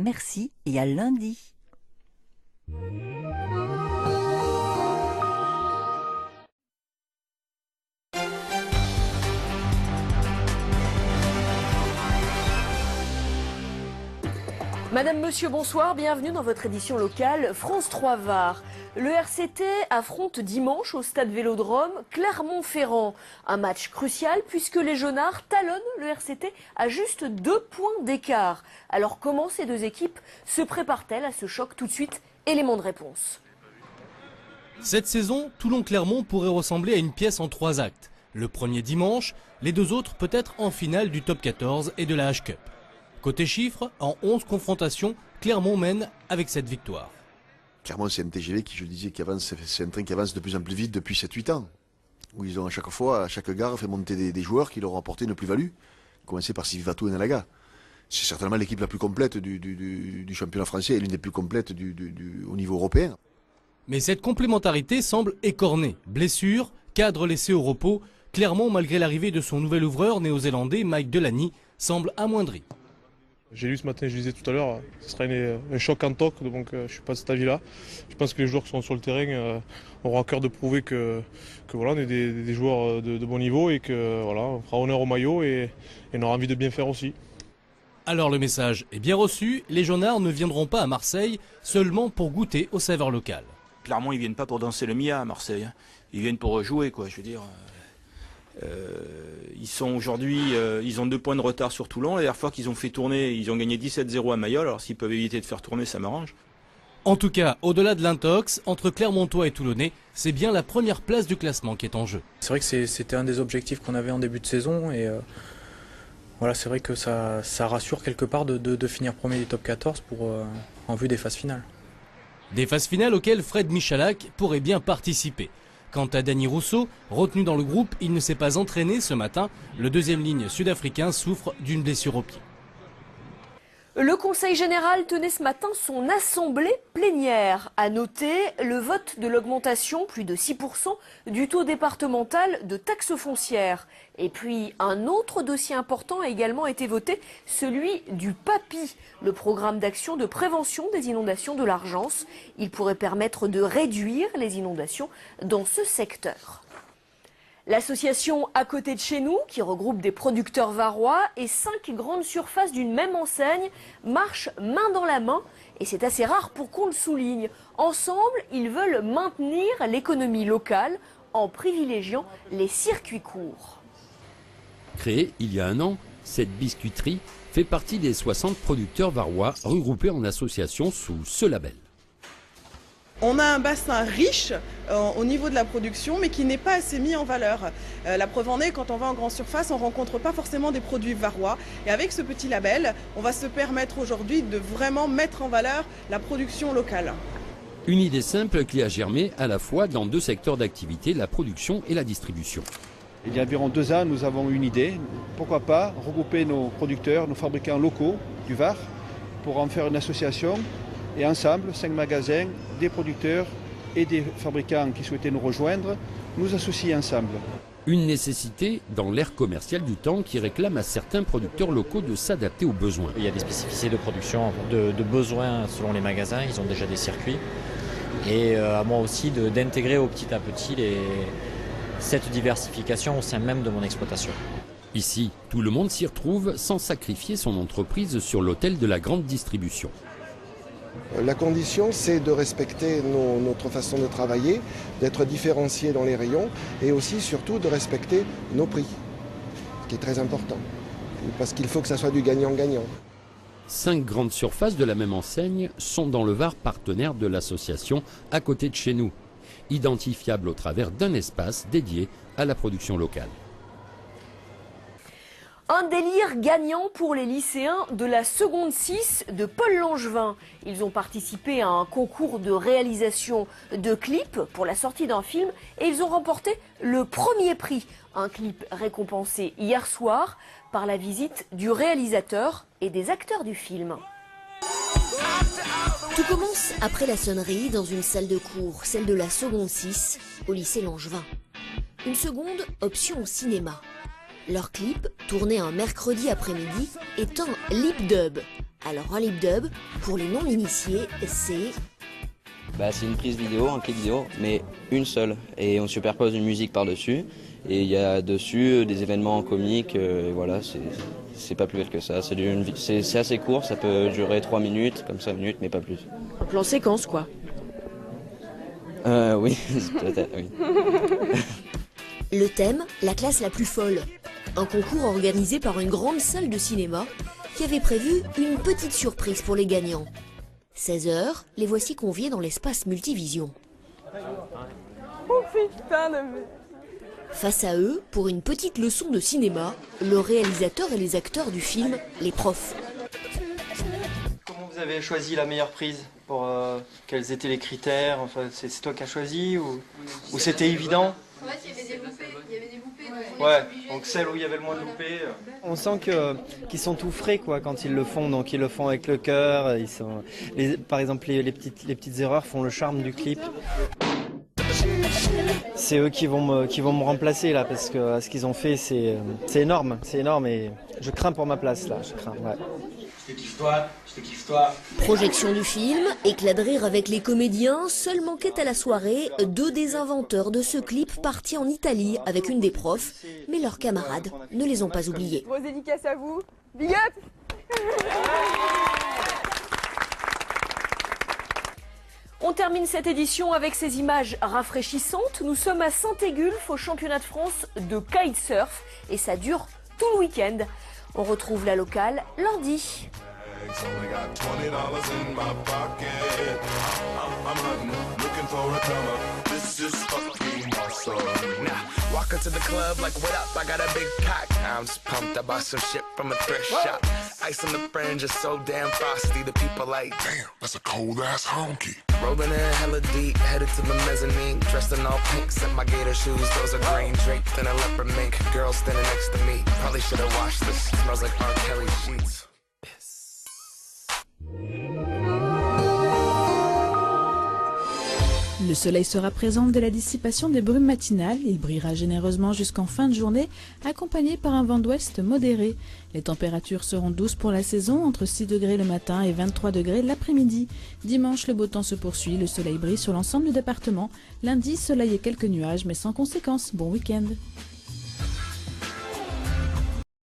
Merci et à lundi. Madame, monsieur, bonsoir, bienvenue dans votre édition locale France 3 Var. Le RCT affronte dimanche au stade Vélodrome Clermont-Ferrand. Un match crucial puisque les Jaunards talonnent le RCT à juste 2 points d'écart. Alors comment ces deux équipes se préparent-elles à ce choc? Tout de suite, élément de réponse. Cette saison, Toulon-Clermont pourrait ressembler à une pièce en 3 actes. Le premier dimanche, les deux autres peut-être en finale du top 14 et de la H-Cup. Côté chiffres, en 11 confrontations, Clermont mène avec cette victoire. Clermont, c'est un TGV qui, je le disais, qui avance, c'est un train qui avance de plus en plus vite depuis 7-8 ans. Où ils ont à chaque fois, à chaque gare, fait monter des joueurs qui leur ont apporté une plus-value. Commencé par Sivivatou et Nalaga. C'est certainement l'équipe la plus complète du championnat français et l'une des plus complètes au niveau européen. Mais cette complémentarité semble écornée. Blessure, cadre laissé au repos, Clermont, malgré l'arrivée de son nouvel ouvreur néo-zélandais Mike Delaney, semble amoindri. J'ai lu ce matin, je disais tout à l'heure, ce sera un choc en toc, donc je ne suis pas de cet avis-là. Je pense que les joueurs qui sont sur le terrain auront à cœur de prouver que voilà, on est des joueurs de bon niveau et que voilà, on fera honneur au maillot et on aura envie de bien faire aussi. Alors le message est bien reçu, les Jaunards ne viendront pas à Marseille seulement pour goûter aux saveurs locales. Clairement, ils viennent pas pour danser le Mia à Marseille, hein. Ils viennent pour jouer, quoi, je veux dire. Ils sont aujourd'hui, ils ont 2 points de retard sur Toulon. La dernière fois qu'ils ont fait tourner, ils ont gagné 17-0 à Mayol. Alors s'ils peuvent éviter de faire tourner, ça m'arrange. En tout cas, au-delà de l'intox, entre Clermontois et Toulonnais, c'est bien la première place du classement qui est en jeu. C'est vrai que c'était un des objectifs qu'on avait en début de saison et voilà, c'est vrai que ça rassure quelque part de finir premier du top 14 en vue des phases finales. Des phases finales auxquelles Fred Michalak pourrait bien participer. Quant à Danny Rousseau, retenu dans le groupe, il ne s'est pas entraîné ce matin. Le deuxième ligne sud-africain souffre d'une blessure au pied. Le Conseil général tenait ce matin son assemblée plénière. À noter le vote de l'augmentation, plus de 6%, du taux départemental de taxes foncières. Et puis un autre dossier important a également été voté, celui du PAPI, le programme d'action de prévention des inondations de l'Argence. Il pourrait permettre de réduire les inondations dans ce secteur. L'association À côté de chez nous, qui regroupe des producteurs varois et 5 grandes surfaces d'une même enseigne, marche main dans la main et c'est assez rare pour qu'on le souligne. Ensemble, ils veulent maintenir l'économie locale en privilégiant les circuits courts. Créée il y a 1 an, cette biscuiterie fait partie des 60 producteurs varois regroupés en association sous ce label. On a un bassin riche au niveau de la production, mais qui n'est pas assez mis en valeur. La preuve en est, quand on va en grande surface, on ne rencontre pas forcément des produits varois. Et avec ce petit label, on va se permettre aujourd'hui de vraiment mettre en valeur la production locale. Une idée simple qui a germé à la fois dans 2 secteurs d'activité, la production et la distribution. Il y a environ 2 ans, nous avons une idée. Pourquoi pas regrouper nos producteurs, nos fabricants locaux du Var pour en faire une association. Et ensemble, 5 magasins, des producteurs et des fabricants qui souhaitaient nous rejoindre, nous associer ensemble. Une nécessité dans l'ère commerciale du temps qui réclame à certains producteurs locaux de s'adapter aux besoins. Il y a des spécificités de production, de besoins selon les magasins, ils ont déjà des circuits. Et à moi aussi d'intégrer petit à petit cette diversification au sein même de mon exploitation. Ici, tout le monde s'y retrouve sans sacrifier son entreprise sur l'autel de la grande distribution. La condition, c'est de respecter notre façon de travailler, d'être différencié dans les rayons et aussi, surtout, de respecter nos prix, ce qui est très important, parce qu'il faut que ça soit du gagnant-gagnant. 5 grandes surfaces de la même enseigne sont dans le Var partenaires de l'association À côté de chez nous, identifiables au travers d'un espace dédié à la production locale. Un délire gagnant pour les lycéens de la seconde 6 de Paul Langevin. Ils ont participé à un concours de réalisation de clips pour la sortie d'un film et ils ont remporté le premier prix. Un clip récompensé hier soir par la visite du réalisateur et des acteurs du film. Tout commence après la sonnerie dans une salle de cours, celle de la seconde 6 au lycée Langevin. Une seconde option au cinéma. Leur clip, tourné un mercredi après-midi, est un lip dub. Alors un lip dub, pour les non-initiés, c'est... C'est une prise vidéo, un clip vidéo, mais une seule. Et on superpose une musique par-dessus. Et il y a dessus des événements comiques. Et voilà, c'est pas plus belle que ça. C'est assez court, ça peut durer 3 minutes, comme 5 minutes, mais pas plus. Un plan séquence, quoi. Oui, peut-être, oui. Le thème, la classe la plus folle. Un concours organisé par une grande salle de cinéma qui avait prévu une petite surprise pour les gagnants. 16h, les voici conviés dans l'espace Multivision. Oh putain de... Face à eux, pour une petite leçon de cinéma, le réalisateur et les acteurs du film, les profs. Comment vous avez choisi la meilleure prise pour quels étaient les critères? Enfin, c'est toi qui as choisi ou c'était évident? En fait, il y avait des loupés. Ouais, donc celle où il y avait le moins de loupés. On sent qu'ils sont tout frais quoi, quand ils le font, donc ils le font avec le cœur. Par exemple, les petites erreurs font le charme du clip. C'est eux qui vont me remplacer là, parce que ce qu'ils ont fait, c'est énorme et je crains pour ma place là, je crains, ouais. Je te kiffe toi. Projection du film, éclat de rire avec les comédiens, seul manquait à la soirée 2 des inventeurs de ce clip partis en Italie avec une des profs, mais leurs camarades ne les ont pas oubliés. Grosse dédicace à vous. Big up. On termine cette édition avec ces images rafraîchissantes. Nous sommes à Saint-Égulphe au championnat de France de kitesurf et ça dure tout le week-end. On retrouve la locale lundi. Walking to the club like, what up? I got a big cock. I'm just pumped. I bought some shit from a thrift shop. Ice on the fringe is so damn frosty. The people like, damn, that's a cold ass honky. Rolling in hella deep, headed to the mezzanine. Dressed in all pink, set my gator shoes. Those are green, draped in a leopard mink. Girl standing next to me. Probably should have washed this. Smells like R. Kelly sheets. Le soleil sera présent de la dissipation des brumes matinales. Il brillera généreusement jusqu'en fin de journée, accompagné par un vent d'ouest modéré. Les températures seront douces pour la saison, entre 6 degrés le matin et 23 degrés l'après-midi. Dimanche, le beau temps se poursuit, le soleil brille sur l'ensemble du département. Lundi, soleil et quelques nuages, mais sans conséquences. Bon week-end.